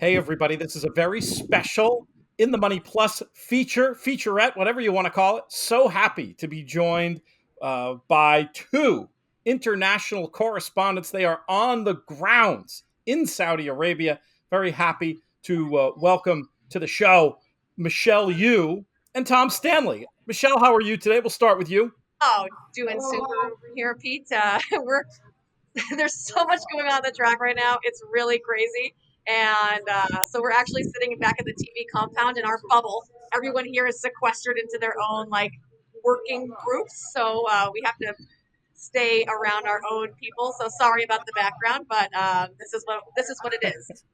Hey, everybody, this is a very special In the Money Plus featurette, whatever you want to call it. So happy to be joined by two international correspondents. They are on the grounds in Saudi Arabia. Very happy to welcome to the show Michelle Yu and Tom Stanley. Michelle, how are you today? We'll start with you. Oh, doing super over here, Pete. We're there's so much going on the track right now. It's really crazy, and so we're actually sitting back at the TV compound in our bubble. Everyone here is sequestered into their own working groups, so we have to stay around our own people. So sorry about the background, but this is what it is.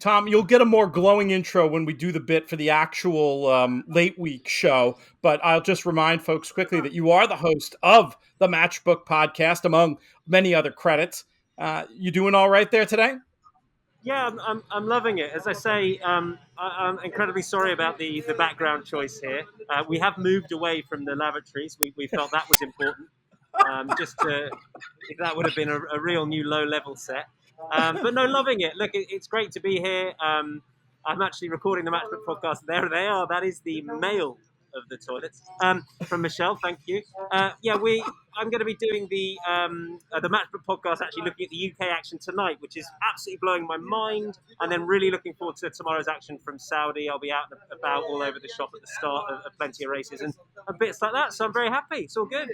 Tom, you'll get a more glowing intro when we do the bit for the actual late week show. But I'll just remind folks quickly that you are the host of the Matchbook podcast, among many other credits. You doing all right there today? Yeah, I'm loving it. As I say, I'm incredibly sorry about the background choice here. We have moved away from the lavatories. We felt that was important. That would have been a real new low level set. But no, loving it. Look, it's great to be here. I'm actually recording the Matchbook podcast. There they are. That is the male of the toilets from Michelle. Thank you. I'm going to be doing the Matchbook podcast, actually looking at the UK action tonight, which is absolutely blowing my mind, and then really looking forward to tomorrow's action from Saudi. I'll be out and about all over the shop at the start of plenty of races and bits like that. So I'm very happy. It's all good.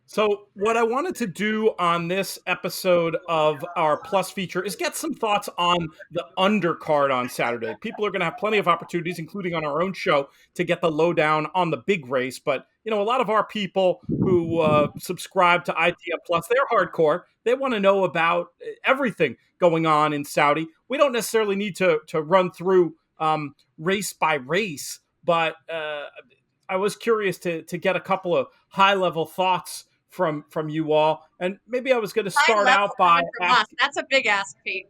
So, what I wanted to do on this episode of our Plus feature is get some thoughts on the undercard on Saturday. People are going to have plenty of opportunities, including on our own show, to get the lowdown on the big race. But, a lot of our people who subscribe to ITM Plus, they're hardcore. They want to know about everything going on in Saudi. We don't necessarily need to run through race by race, but I was curious to get a couple of high-level thoughts from you all, and maybe I was going to start out by That's a big ask, Pete.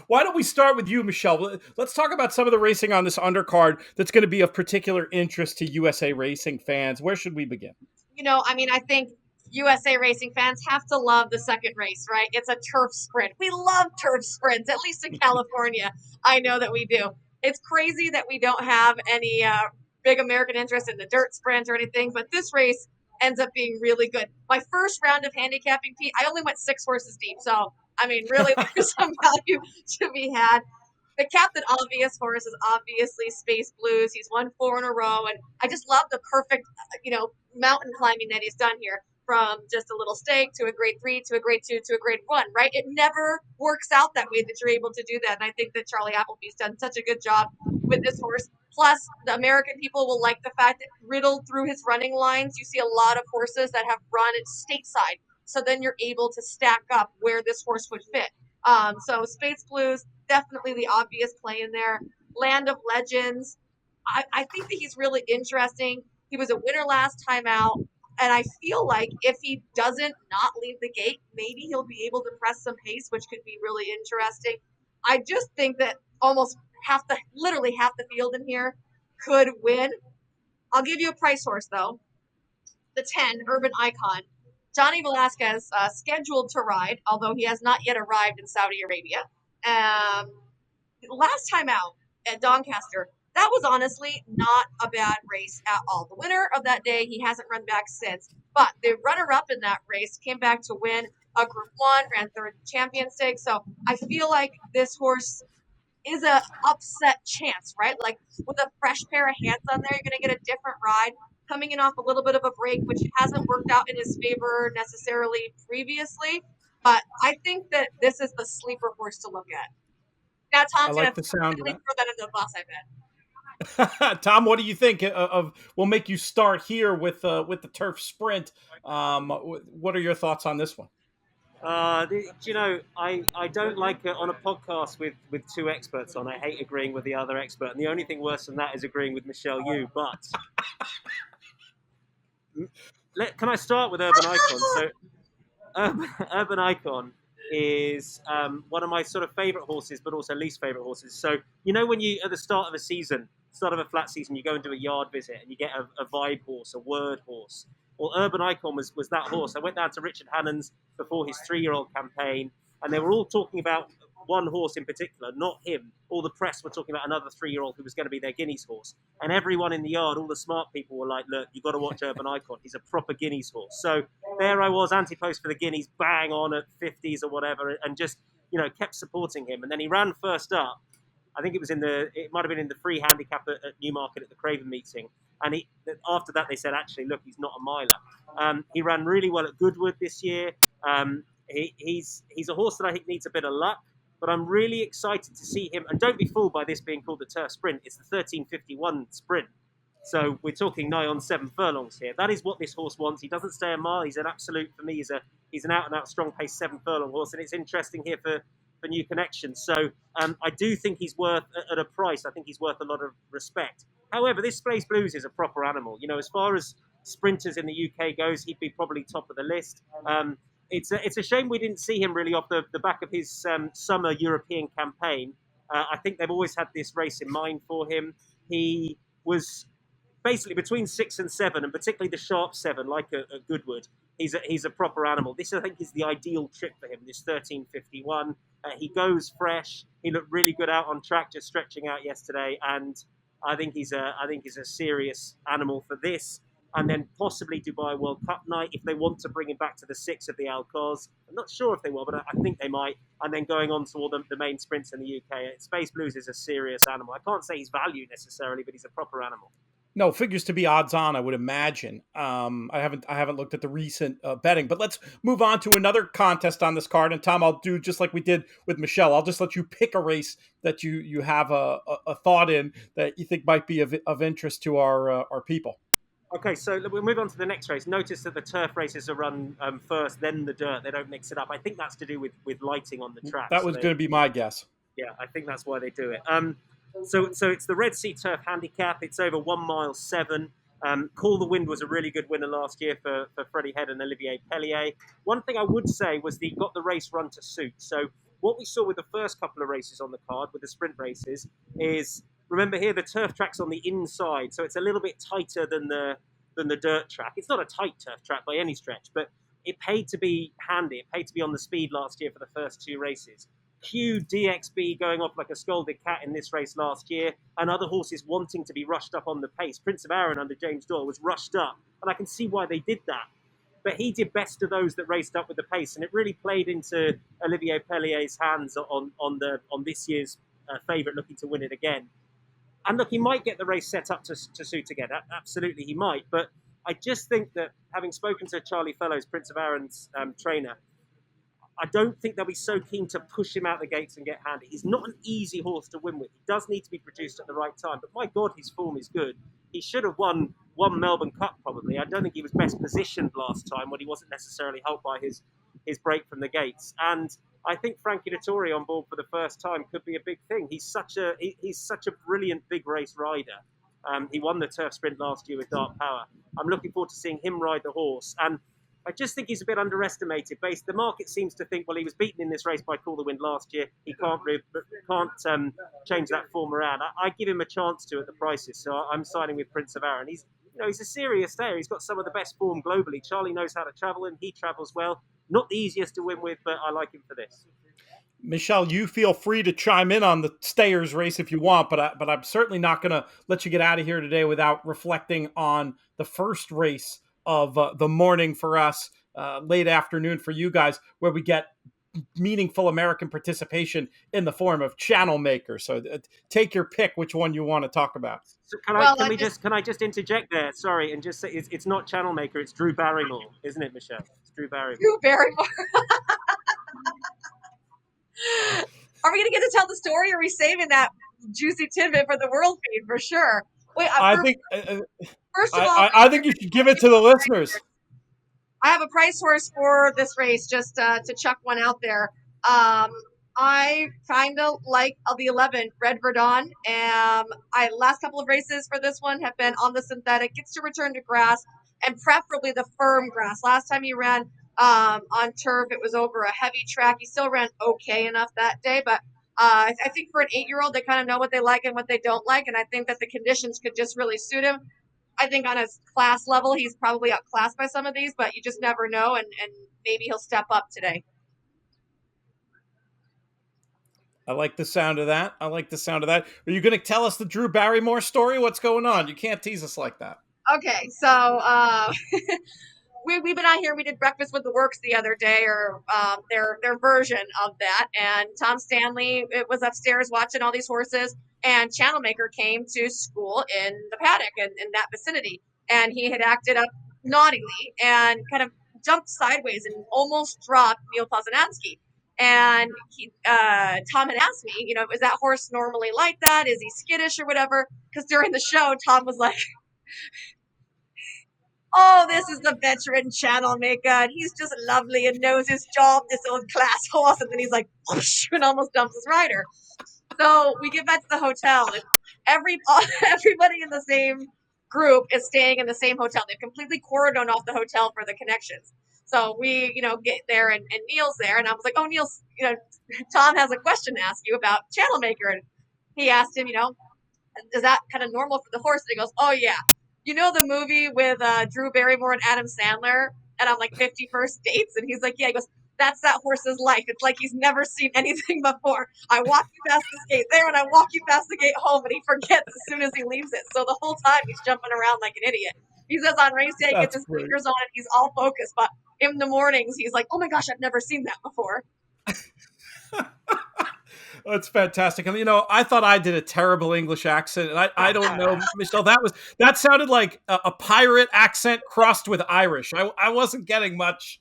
Why don't we start with you, Michelle? Let's talk about some of the racing on this undercard that's going to be of particular interest to USA Racing fans. Where should we begin? I think USA Racing fans have to love the second race, right? It's a turf sprint. We love turf sprints, at least in California. I know that we do. It's crazy that we don't have any big American interest in the dirt sprint or anything, but this race ends up being really good. My first round of handicapping, Pete, I only went 6 horses deep, so really there's some value to be had. The Captain Obvious horse is obviously Space Blues. He's won 4 in a row, and I just love the perfect, mountain climbing that he's done here, from just a little stake to a grade 3 to a grade 2 to a grade 1, right? It never works out that way that you're able to do that, and I think that Charlie Appleby's done such a good job with this horse. Plus, the American people will like the fact that riddled through his running lines, you see a lot of horses that have run at stateside, so then you're able to stack up where this horse would fit. So Space Blues, definitely the obvious play in there. Land of Legends, I think that he's really interesting. He was a winner last time out, and I feel like if he doesn't not leave the gate, maybe he'll be able to press some pace, which could be really interesting. I just think that literally half the field in here could win. I'll give you a price horse, though. The 10, Urban Icon. Johnny Velasquez, scheduled to ride, although he has not yet arrived in Saudi Arabia. Last time out at Doncaster, that was honestly not a bad race at all. The winner of that day, he hasn't run back since. But the runner-up in that race came back to win a Group 1, ran third champion stake. So I feel like this horse is a upset chance, right? Like with a fresh pair of hands on there, you're going to get a different ride. Coming in off a little bit of a break, which hasn't worked out in his favor necessarily previously. But I think that this is the sleeper horse to look at. Now, Tom's I like going to the sound throw that into the bus, I bet. Tom, what do you think of? We'll make you start here with the turf sprint. What are your thoughts on this one? I don't like it on a podcast with 2 experts on. I hate agreeing with the other expert, and the only thing worse than that is agreeing with Michelle Yu. But can I start with Urban Icon? So, Urban Icon is one of my sort of favourite horses, but also least favourite horses. So, when you, at the start of a season, start of a flat season, you go and do a yard visit and you get a vibe horse, a word horse. Well, Urban Icon was that horse. I went down to Richard Hannon's before his 3-year-old campaign. and they were all talking about one horse in particular, not him. All the press were talking about another 3-year-old who was going to be their Guineas horse. And everyone in the yard, all the smart people were like, look, you've got to watch Urban Icon. He's a proper Guineas horse. So there I was, anti-post for the Guineas, bang on at 50s or whatever, and just, kept supporting him. And then he ran first up. I think it might have been in the free handicap at Newmarket at the Craven meeting. And after that, they said, actually, look, he's not a miler. He ran really well at Goodwood this year. He's a horse that I think needs a bit of luck, but I'm really excited to see him. And don't be fooled by this being called the Turf Sprint. It's the 13:51 sprint. So we're talking nigh on 7 furlongs here. That is what this horse wants. He doesn't stay a mile. He's an absolute, for me, he's an out-and-out strong pace 7 furlong horse. And it's interesting here for new connections. So I do think he's worth, at a price, I think he's worth a lot of respect. However, this Space Blues is a proper animal. As far as sprinters in the UK goes, he'd be probably top of the list. It's a shame we didn't see him really off the back of his summer European campaign. I think they've always had this race in mind for him. He was basically between 6 and 7, and particularly the sharp 7, like a Goodwood. He's a proper animal. This, I think, is the ideal trip for him, this 13:51. He goes fresh. He looked really good out on track, just stretching out yesterday. And I think he's a serious animal for this. And then possibly Dubai World Cup night, if they want to bring him back to the 6 of the Alcaz. I'm not sure if they will, but I think they might. And then going on to all the main sprints in the UK. Space Blues is a serious animal. I can't say he's value necessarily, but he's a proper animal. No, figures to be odds on, I would imagine. I haven't looked at the recent betting, but let's move on to another contest on this card. And Tom, I'll do just like we did with Michelle. I'll just let you pick a race that you have a thought in that you think might be of interest to our people. Okay, so we'll move on to the next race. Notice that the turf races are run first, then the dirt. They don't mix it up. I think that's to do with lighting on the track. That was going to be my guess. Yeah, I think that's why they do it. So it's the Red Sea Turf Handicap. It's over 1 mile 7. Call the Wind was a really good winner last year for Freddie Head and Olivier Pellier. One thing I would say was he got the race run to suit. So what we saw with the first couple of races on the card, with the sprint races, is, remember here, the turf track's on the inside, so it's a little bit tighter than the dirt track. It's not a tight turf track by any stretch, but it paid to be handy. It paid to be on the speed last year for the first 2 races. DXB going off like a scolded cat in this race last year, and other horses wanting to be rushed up on the pace. Prince of Arran under James Doyle was rushed up, and I can see why they did that. But he did best of those that raced up with the pace, and it really played into Olivier Pellier's hands on this year's favourite looking to win it again. And look, he might get the race set up to suit again. Absolutely, he might. But I just think that, having spoken to Charlie Fellows, Prince of Arran's trainer, I don't think they'll be so keen to push him out the gates and get handy. He's not an easy horse to win with. He does need to be produced at the right time. But my God, his form is good. He should have won Melbourne Cup probably. I don't think he was best positioned last time when he wasn't necessarily helped by his break from the gates. And I think Frankie Dettori on board for the first time could be a big thing. He's such a brilliant big race rider. He won the turf sprint last year with Dark Power. I'm looking forward to seeing him ride the horse. And I just think he's a bit underestimated. The market seems to think, well, he was beaten in this race by Call the Wind last year. He can't change that form around. I give him a chance to at the prices, so I'm signing with Prince of Arran. He's a serious player. He's got some of the best form globally. Charlie knows how to travel, and he travels well. Not the easiest to win with, but I like him for this. Michelle, you feel free to chime in on the Stayers race if you want, but I'm certainly not going to let you get out of here today without reflecting on the first race of the morning for us, late afternoon for you guys, where we get meaningful American participation in the form of Channel Maker. So take your pick which one you want to talk about. So can I just interject there? Sorry, and just say it's not Channel Maker, it's Drew Barrymore, isn't it, Michelle? It's Drew Barrymore. Drew Barrymore. Are we going to get to tell the story, or are we saving that juicy tidbit for the world feed for sure? Wait, first of all, I think you should give it to the listeners. I have a price horse for this race, just to chuck one out there. I kind of like the 11, Red Verdun. Last couple of races for this one have been on the synthetic. Gets to return to grass, and preferably the firm grass. Last time he ran on turf, it was over a heavy track. He still ran okay enough that day, but I think for an 8-year-old, they kind of know what they like and what they don't like, and I think that the conditions could just really suit him. I think on his class level, he's probably outclassed by some of these, but you just never know, and maybe he'll step up today. I like the sound of that. I like the sound of that. Are you going to tell us the Drew Barrymore story? What's going on? You can't tease us like that. Okay, so we've been out here. We did Breakfast with the Works the other day, or their version of that. And Tom Stanley was upstairs watching all these horses, and Channel Maker came to school in the paddock in that vicinity, and he had acted up naughtily and kind of jumped sideways and almost dropped Neil Poznanski. And Tom had asked me, is that horse normally like that? Is he skittish or whatever? Because during the show, Tom was like, oh, this is the veteran channel maker, and he's just lovely and knows his job, this old class horse. And then he's like, whoosh, and almost dumps his rider. So we get back to the hotel, and everybody in the same group is staying in the same hotel. They've completely cordoned off the hotel for the connections. So we, get there, and Neil's there, and I was like, oh, Neil's, Tom has a question to ask you about channel maker. And he asked him, is that kind of normal for the horse? And he goes, oh, yeah. You know the movie with Drew Barrymore and Adam Sandler? And I'm like, 50 First Dates? And he's like, yeah. He goes, that's that horse's life. It's like he's never seen anything before. I walk you past this gate there, and I walk you past the gate home, and he forgets as soon as he leaves it. So the whole time he's jumping around like an idiot. He says on race day, he gets his blinkers on, and he's all focused. But in the mornings, he's like, oh my gosh, I've never seen that before. That's fantastic. And I thought I did a terrible English accent, and I don't know, Michelle. That sounded like a pirate accent crossed with Irish. I wasn't getting much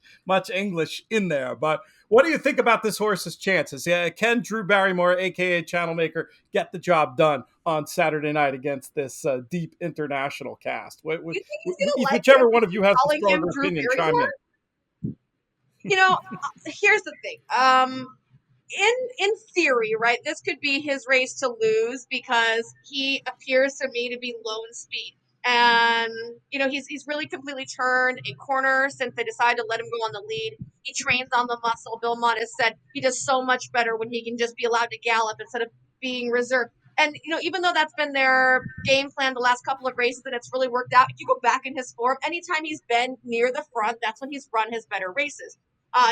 English in there. But what do you think about this horse's chances? Yeah, can Drew Barrymore, aka Channel Maker, get the job done on Saturday night against this deep international cast? You think he's gonna Whichever one of you has the calling him stronger Drew opinion, chime in. Barrymore? Here's the thing. In theory, right, this could be his race to lose because he appears to me to be low in speed. And, he's really completely turned a corner since they decided to let him go on the lead. He trains on the muscle. Bill Mott has said he does so much better when he can just be allowed to gallop instead of being reserved. And, even though that's been their game plan the last couple of races and it's really worked out, if you go back in his form, anytime he's been near the front, that's when he's run his better races.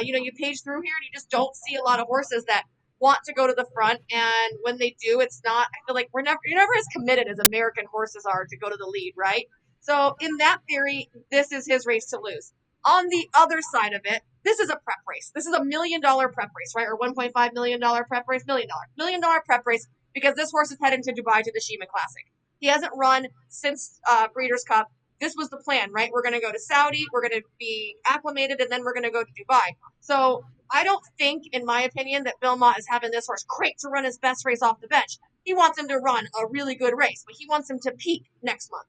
You page through here and you just don't see a lot of horses that want to go to the front. And when they do, it's not, I feel like you're never as committed as American horses are to go to the lead, right? So in that theory, this is his race to lose. On the other side of it, this is a prep race. This is $1 million prep race, right? Or $1.5 million prep race, $1 million prep race, because this horse is heading to Dubai to the Shima Classic. He hasn't run since Breeders' Cup. This was the plan, right? We're going to go to Saudi, we're going to be acclimated, and then we're going to go to Dubai. So I don't think, in my opinion, that Bill Mott is having this horse crank to run his best race off the bench. He wants him to run a really good race, but he wants him to peak next month.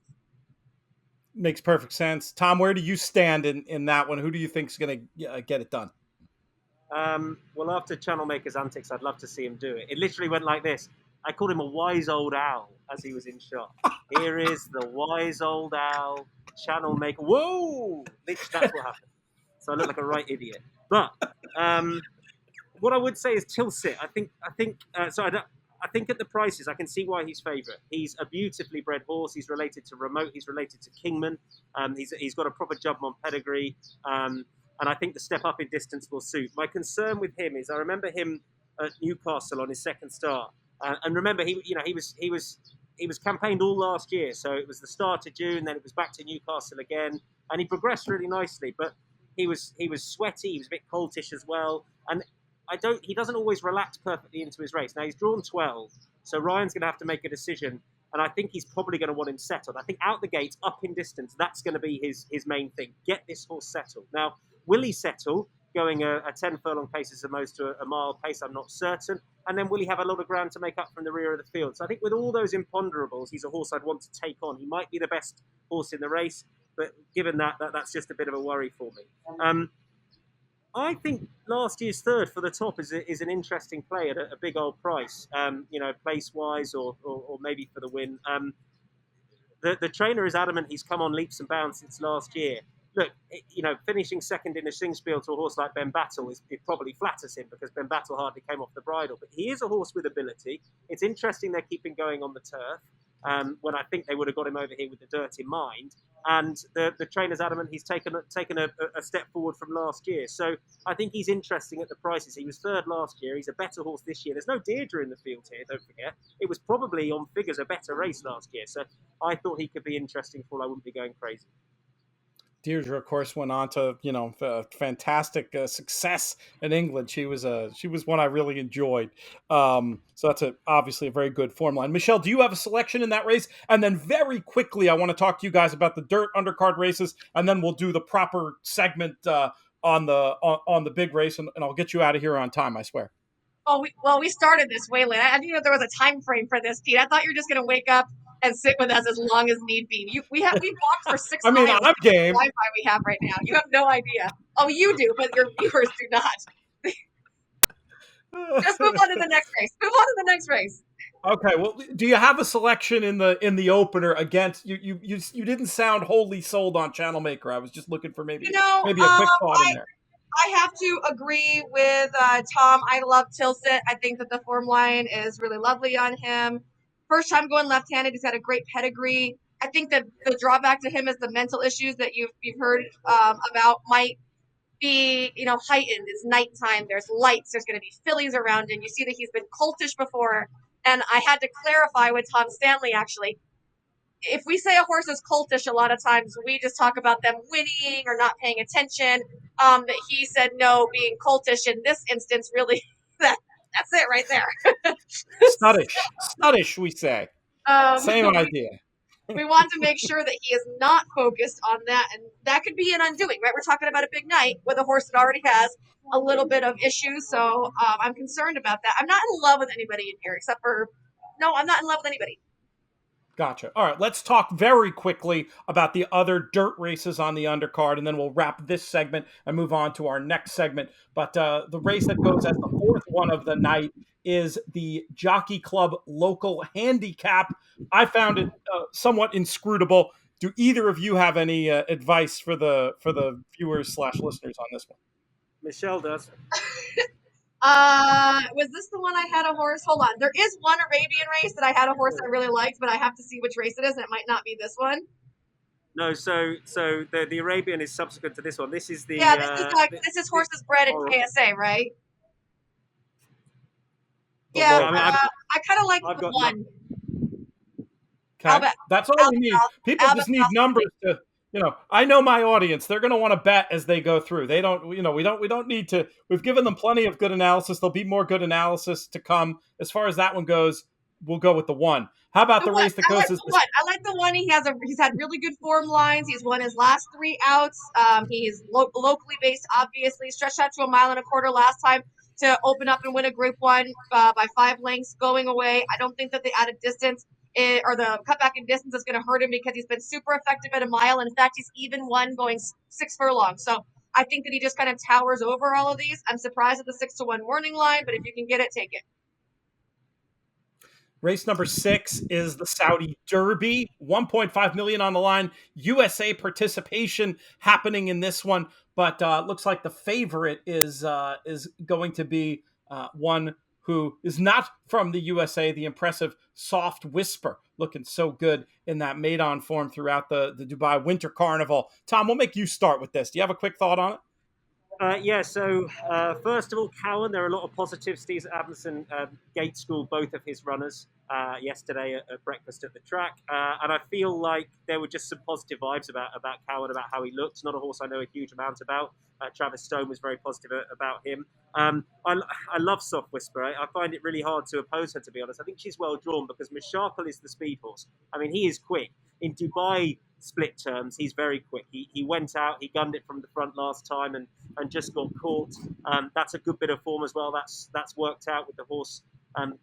Makes perfect sense. Tom, where do you stand in that one? Who do you think is going to get it done? Well, after Channel Maker's antics, I'd love to see him do it. It literally went like this. I called him a wise old owl as he was in shot. Here is the wise old owl, Channel Maker. Whoa! That's what happened. So I look like a right idiot. But what I would say is Tilsit. I think at the prices, I can see why he's favourite. He's a beautifully bred horse. He's related to Remote. He's related to Kingman. He's got a proper Jumpmont pedigree. And I think the step up in distance will suit. My concern with him is I remember him at Newcastle on his second start. And remember, he was campaigned all last year. So it was the start of June, then it was back to Newcastle again. And he progressed really nicely. But he was sweaty. He was a bit coltish as well. And he doesn't always relax perfectly into his race. Now he's drawn 12, so Ryan's going to have to make a decision, and I think he's probably going to want him settled. I think out the gates, up in distance, that's going to be his main thing. Get this horse settled. Now, will he settle? Going a 10 furlong pace as opposed to a mile pace, I'm not certain. And then will he have a lot of ground to make up from the rear of the field? So I think with all those imponderables, he's a horse I'd want to take on. He might be the best horse in the race, but given that's just a bit of a worry for me. I think last year's third for the top is an interesting play at a big old price, place-wise or maybe for the win. The trainer is adamant he's come on leaps and bounds since last year. Look, finishing second in a Singspiel to a horse like Ben Battle, it probably flatters him because Ben Battle hardly came off the bridle. But he is a horse with ability. It's interesting they're keeping going on the turf. when I think they would have got him over here with the dirt in mind. And the trainer's adamant he's taken a step forward from last year. So I think he's interesting at the prices. He was third last year. He's a better horse this year. There's no Deirdre in the field here, don't forget. It was probably on figures a better race last year. So I thought he could be interesting for all. I wouldn't be going crazy. Deirdre, of course, went on to fantastic success in England. She was one I really enjoyed. So that's obviously a very good form line. Michelle, do you have a selection in that race? And then very quickly, I want to talk to you guys about the dirt undercard races, and then we'll do the proper segment on the big race, and I'll get you out of here on time. I swear. Oh, we started this way late. I didn't know there was a time frame for this, Pete. I thought you were just going to wake up and sit with us as long as need be. We've walked for 6 I mean, miles. I'm game. Wi-Fi we have right now. You have no idea. Oh, you do, but your viewers do not. Just move on to the next race. Move on to the next race. Okay. Well, do you have a selection in the opener against you? You didn't sound wholly sold on Channel Maker. I was just looking for maybe a quick thought in there. I have to agree with Tom. I love Tilsit. I think that the form line is really lovely on him. First time going left-handed. He's got a great pedigree. I think that the drawback to him is the mental issues that you've heard about might be, heightened. It's nighttime. There's lights. There's going to be fillies around him. You see that he's been coltish before. And I had to clarify with Tom Stanley, actually. If we say a horse is coltish, a lot of times we just talk about them winning or not paying attention. That he said no, being coltish in this instance, really, that's it right there. Snuttish, we say. Same idea. We want to make sure that he is not focused on that, and that could be an undoing, right? We're talking about a big night with a horse that already has a little bit of issues, so I'm concerned about that. I'm not in love with anybody in here, I'm not in love with anybody. Gotcha. All right, let's talk very quickly about the other dirt races on the undercard, and then we'll wrap this segment and move on to our next segment. But the race that goes as the fourth one of the night is the Jockey Club Local Handicap. I found it somewhat inscrutable. Do either of you have any advice for the viewers/listeners on this one? Michelle does. Was this the one I had a horse? Hold on. There is one Arabian race that I had a horse I really liked, but I have to see which race it is, and it might not be this one. No, so the Arabian is subsequent to this one. This is the this is horses bred in KSA, right? Yeah, I kind of like the one. Okay. That's all we need. People just need numbers to. I know my audience. They're going to want to bet as they go through. They don't, we don't need to. We've given them plenty of good analysis. There'll be more good analysis to come. As far as that one goes, we'll go with the one. How about the race that goes as the one? I like the one. He's had really good form lines. He's won his last 3 outs. He's locally based, obviously. Stretched out to 1.25 miles last time to open up and win a Group 1 by 5 lengths going away. I don't think that the added distance or the cutback in distance is going to hurt him because he's been super effective at 1 mile. In fact, he's even won going 6 furlongs. So I think that he just kind of towers over all of these. I'm surprised at the 6-1 warning line, but if you can get it, take it. Race number 6 is the Saudi Derby. 1.5 million on the line. USA participation happening in this one, but looks like the favorite is going to be one who is not from the USA, the impressive Soft Whisper, looking so good in that maiden form throughout the Dubai Winter Carnival. Tom, we'll make you start with this. Do you have a quick thought on it? So first of all, Cowan, there are a lot of positives. Steve Abinson gate schooled both of his runners yesterday at breakfast at the track. And I feel like there were just some positive vibes about Cowan, about how he looks. Not a horse I know a huge amount about. Travis Stone was very positive about him. I love Soft Whisper. I find it really hard to oppose her, to be honest. I think she's well drawn because Mashakal is the speed horse. I mean, he is quick. In Dubai split terms, he's very quick. He went out, he gunned it from the front last time and just got caught. That's a good bit of form as well. That's worked out with the horse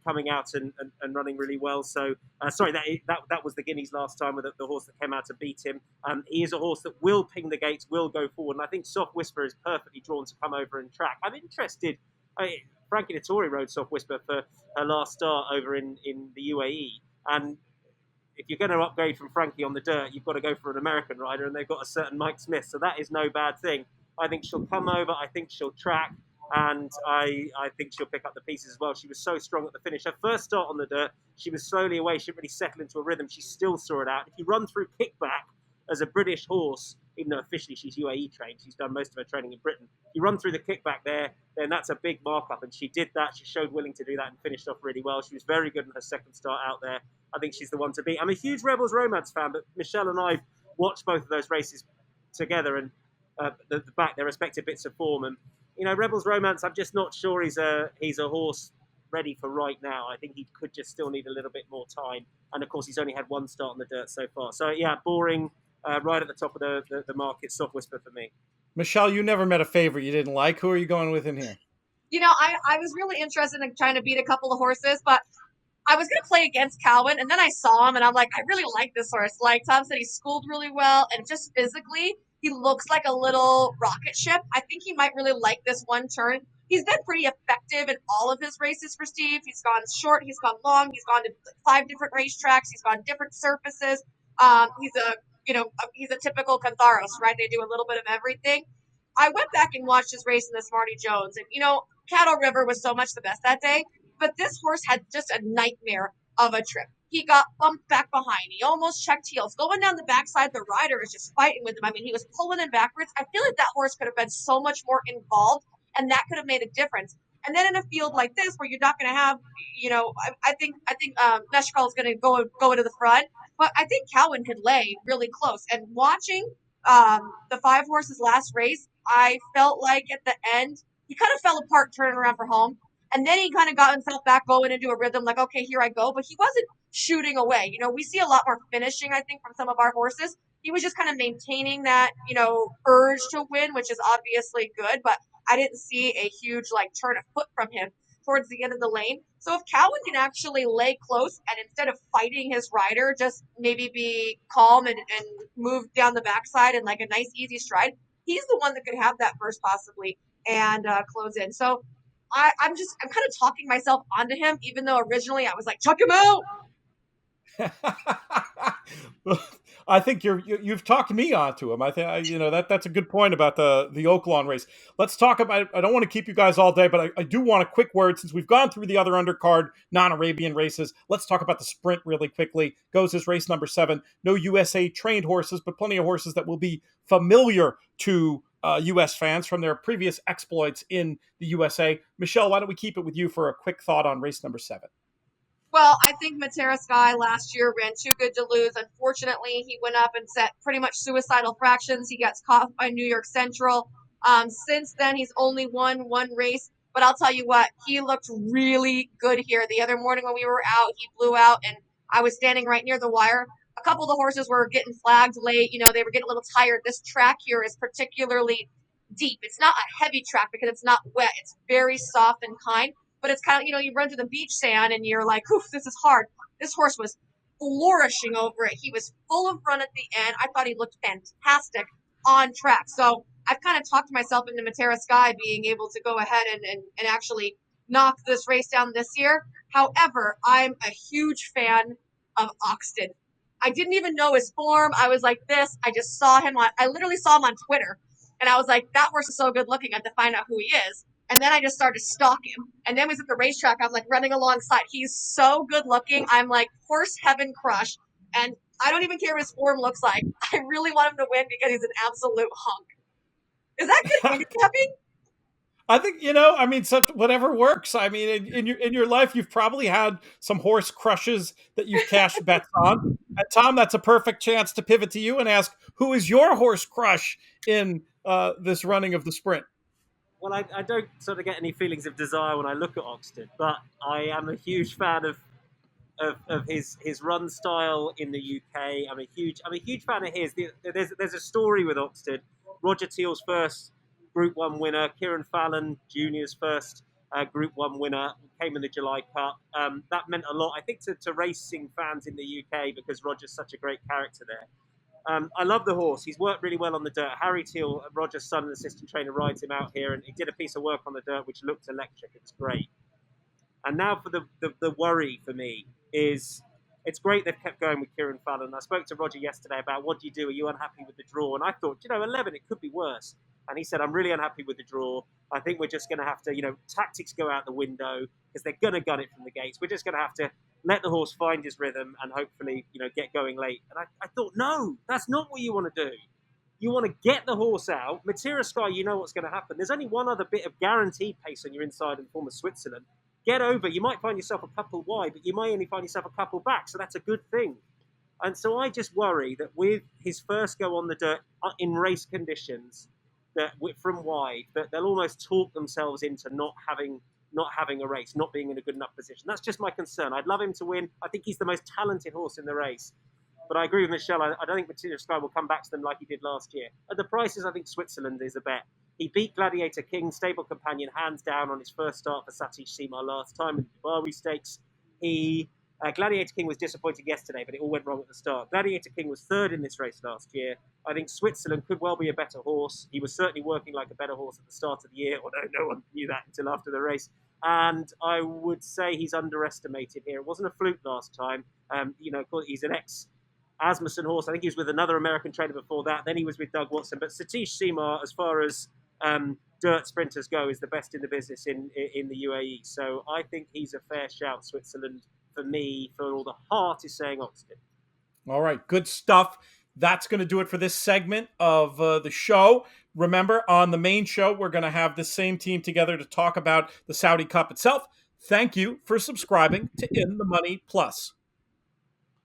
coming out and running really well. So, that was the Guineas last time with the horse that came out to beat him. He is a horse that will ping the gates, will go forward. And I think Soft Whisper is perfectly drawn to come over and track. I'm interested. Frankie Dettori rode Soft Whisper for her last start over in the UAE. And if you're going to upgrade from Frankie on the dirt, you've got to go for an American rider, and they've got a certain Mike Smith. So that is no bad thing. I think she'll come over. I think she'll track. and I think she'll pick up the pieces as well. She was so strong at the finish. Her first start on the dirt, she was slowly away. She didn't really settle into a rhythm. She still saw it out. If you run through kickback as a British horse, even though officially she's UAE trained, she's done most of her training in Britain. You run through the kickback there, then that's a big markup, and she did that. She showed willing to do that and finished off really well. She was very good in her second start out there. I think she's the one to beat. I'm a huge Rebels Romance fan, but Michelle and I watched both of those races together and the back their respective bits of form. And Rebels Romance, I'm just not sure he's a horse ready for right now. I think he could just still need a little bit more time. And of course, he's only had one start on the dirt so far. So yeah, boring. Right at the top of the market, soft whisper for me. Michelle, you never met a favorite you didn't like. Who are you going with in here? I was really interested in trying to beat a couple of horses, but I was going to play against Calvin, and then I saw him, and I'm like, I really like this horse. Like Tom said, he schooled really well, and just physically, he looks like a little rocket ship. I think he might really like this one turn. He's been pretty effective in all of his races for Steve. He's gone short, he's gone long, he's gone to 5 different racetracks, he's gone different surfaces. He's a typical Cantharos, right? They do a little bit of everything. I went back and watched his race in the Smarty Jones, and Cattle River was so much the best that day. But this horse had just a nightmare of a trip. He got bumped back behind. He almost checked heels. Going down the backside, the rider is just fighting with him. I mean, he was pulling him backwards. I feel like that horse could have been so much more involved, and that could have made a difference. And then in a field like this, where you're not going to have, I think Meshkal is going to go into the front, but I think Cowan could lay really close. And watching the 5 horses last race, I felt like at the end he kind of fell apart turning around for home. And then he kind of got himself back going into a rhythm, like, okay, here I go. But he wasn't shooting away. We see a lot more finishing, I think, from some of our horses. He was just kind of maintaining that, urge to win, which is obviously good. But I didn't see a huge, turn of foot from him towards the end of the lane. So if Cowan can actually lay close and instead of fighting his rider, just maybe be calm and move down the backside and like a nice, easy stride, he's the one that could have that burst possibly and close in. So I'm kind of talking myself onto him, even though originally I was like, chuck him out. I think you've talked me onto him. I think that's a good point about the Oaklawn race. Let's talk about. I don't want to keep you guys all day, but I do want a quick word since we've gone through the other undercard non-Arabian races. Let's talk about the sprint really quickly. Goes as race number 7. No USA trained horses, but plenty of horses that will be familiar to U.S. fans from their previous exploits in the USA. Michelle, why don't we keep it with you for a quick thought on race number 7? Well, I think Matera Sky last year ran too good to lose. Unfortunately, he went up and set pretty much suicidal fractions. He gets caught by New York Central. Since then, he's only won one race. But I'll tell you what, he looked really good here. The other morning when we were out, he blew out, and I was standing right near the wire. A couple of the horses were getting flagged late. They were getting a little tired. This track here is particularly deep. It's not a heavy track because it's not wet. It's very soft and kind. But it's kind of, you run through the beach sand and you're like, oof, this is hard. This horse was flourishing over it. He was full of run at the end. I thought he looked fantastic on track. So I've kind of talked myself into Matera Sky being able to go ahead and actually knock this race down this year. However, I'm a huge fan of Oxted. I didn't even know his form. I was like this. I just saw him I literally saw him on Twitter. And I was like, that horse is so good looking. I had to find out who he is. And then I just started stalking him. And then we was at the racetrack. I'm like running alongside. He's so good looking. I'm like horse heaven crush. And I don't even care what his form looks like. I really want him to win because he's an absolute hunk. Is that good handicapping? I think whatever works. I mean, in your life, you've probably had some horse crushes that you've cashed bets on. And Tom, that's a perfect chance to pivot to you and ask, who is your horse crush in this running of the sprint? Well, I don't sort of get any feelings of desire when I look at Oxted, but I am a huge fan of his run style in the UK. I'm a huge fan of his. There's a story with Oxted. Roger Teal's first Group 1 winner, Kieran Fallon Jr.'s first Group 1 winner, came in the July Cup. That meant a lot, I think, to racing fans in the UK because Roger's such a great character there. I love the horse. He's worked really well on the dirt. Harry Teal, Roger's son and assistant trainer, rides him out here, and he did a piece of work on the dirt which looked electric. It was great. And now for the worry for me is it's great they've kept going with Kieran Fallon. I spoke to Roger yesterday about what do you do? Are you unhappy with the draw? And I thought, 11, it could be worse. And he said, I'm really unhappy with the draw. I think we're just going to have to, tactics go out the window because they're going to gun it from the gates. We're just going to have to let the horse find his rhythm and hopefully, get going late. And I thought, no, that's not what you want to do. You want to get the horse out. Matera Sky, you know what's going to happen. There's only one other bit of guaranteed pace on your inside in the form of Switzerland. Get over. You might find yourself a couple wide, but you might only find yourself a couple back. So that's a good thing. And so I just worry that with his first go on the dirt in race conditions, that from wide, that they'll almost talk themselves into not having a race, not being in a good enough position. That's just my concern. I'd love him to win. I think he's the most talented horse in the race. But I agree with Michelle. I don't think Matera Sky will come back to them like he did last year. At the prices, I think Switzerland is a bet. He beat Gladiator King, stable companion, hands down on his first start for Satish Seema last time in the Dubai Stakes. Gladiator King was disappointing yesterday, but it all went wrong at the start. Gladiator King was third in this race last year. I think Switzerland could well be a better horse. He was certainly working like a better horse at the start of the year, although no one knew that until after the race. And I would say he's underestimated here. It wasn't a fluke last time. He's an ex-Asmussen horse. I think he was with another American trainer before that. Then he was with Doug Watson. But Satish Seema, as far as dirt sprinters go, is the best in the business in the UAE. So I think he's a fair shout, Switzerland, for me, for all the heart is saying Oxted. All right, good stuff. That's going to do it for this segment of the show. Remember, on the main show, we're going to have the same team together to talk about the Saudi Cup itself. Thank you for subscribing to In the Money Plus.